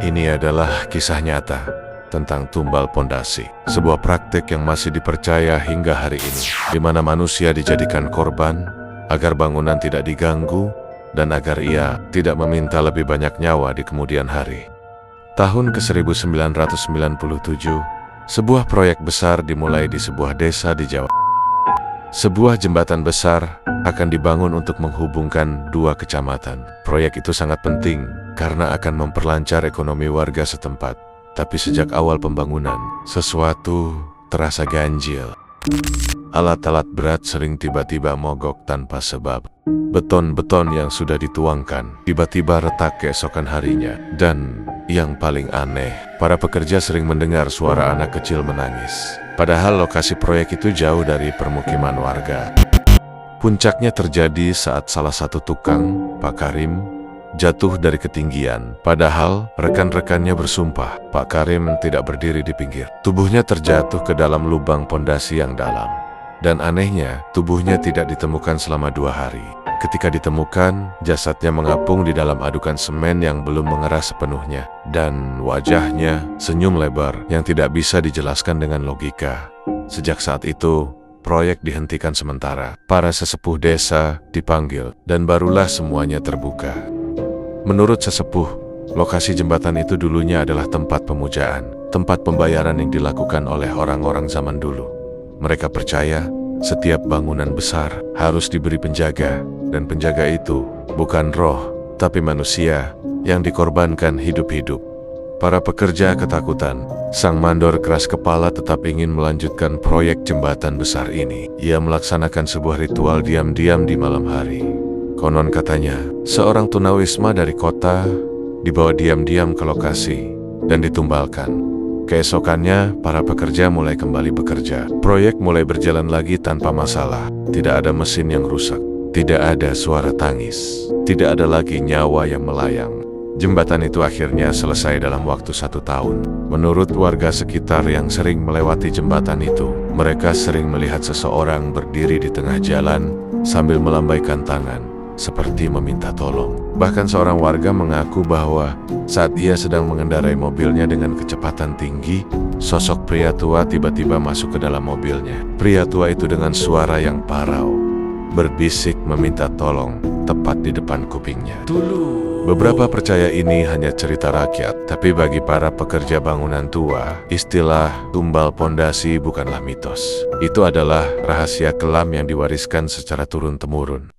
Ini adalah kisah nyata tentang tumbal pondasi, sebuah praktik yang masih dipercaya hingga hari ini, di mana manusia dijadikan korban agar bangunan tidak diganggu dan agar ia tidak meminta lebih banyak nyawa di kemudian hari. Tahun ke-1997, sebuah proyek besar dimulai di sebuah desa di Jawa. Sebuah jembatan besar akan dibangun untuk menghubungkan dua kecamatan. Proyek itu sangat penting karena akan memperlancar ekonomi warga setempat. Tapi sejak awal pembangunan, sesuatu terasa ganjil. Alat-alat berat sering tiba-tiba mogok tanpa sebab. Beton-beton yang sudah dituangkan tiba-tiba retak keesokan harinya. Dan yang paling aneh, para pekerja sering mendengar suara anak kecil menangis. Padahal lokasi proyek itu jauh dari permukiman warga. Puncaknya terjadi saat salah satu tukang, Pak Karim, jatuh dari ketinggian. Padahal rekan-rekannya bersumpah, Pak Karim tidak berdiri di pinggir. Tubuhnya terjatuh ke dalam lubang pondasi yang dalam. Dan anehnya, tubuhnya tidak ditemukan selama 2 hari. Ketika ditemukan, jasadnya mengapung di dalam adukan semen yang belum mengeras sepenuhnya. Dan wajahnya senyum lebar yang tidak bisa dijelaskan dengan logika. Sejak saat itu, proyek dihentikan sementara. Para sesepuh desa dipanggil dan barulah semuanya terbuka. Menurut sesepuh, lokasi jembatan itu dulunya adalah tempat pemujaan, tempat pembayaran yang dilakukan oleh orang-orang zaman dulu. Mereka percaya setiap bangunan besar harus diberi penjaga, dan penjaga itu bukan roh, tapi manusia yang dikorbankan hidup-hidup. Para pekerja ketakutan. Sang mandor keras kepala tetap ingin melanjutkan proyek jembatan besar ini. Ia melaksanakan sebuah ritual diam-diam di malam hari. Konon katanya, seorang tunawisma dari kota dibawa diam-diam ke lokasi dan ditumbalkan. Keesokannya, para pekerja mulai kembali bekerja. Proyek mulai berjalan lagi tanpa masalah. Tidak ada mesin yang rusak. Tidak ada suara tangis. Tidak ada lagi nyawa yang melayang. Jembatan itu akhirnya selesai dalam waktu 1 tahun. Menurut warga sekitar yang sering melewati jembatan itu, mereka sering melihat seseorang berdiri di tengah jalan sambil melambaikan tangan, seperti meminta tolong. Bahkan seorang warga mengaku bahwa saat ia sedang mengendarai mobilnya dengan kecepatan tinggi, sosok pria tua tiba-tiba masuk ke dalam mobilnya. Pria tua itu dengan suara yang parau berbisik meminta tolong tepat di depan kupingnya. Beberapa percaya ini hanya cerita rakyat, tapi bagi para pekerja bangunan tua, istilah tumbal pondasi bukanlah mitos. Itu adalah rahasia kelam yang diwariskan secara turun-temurun.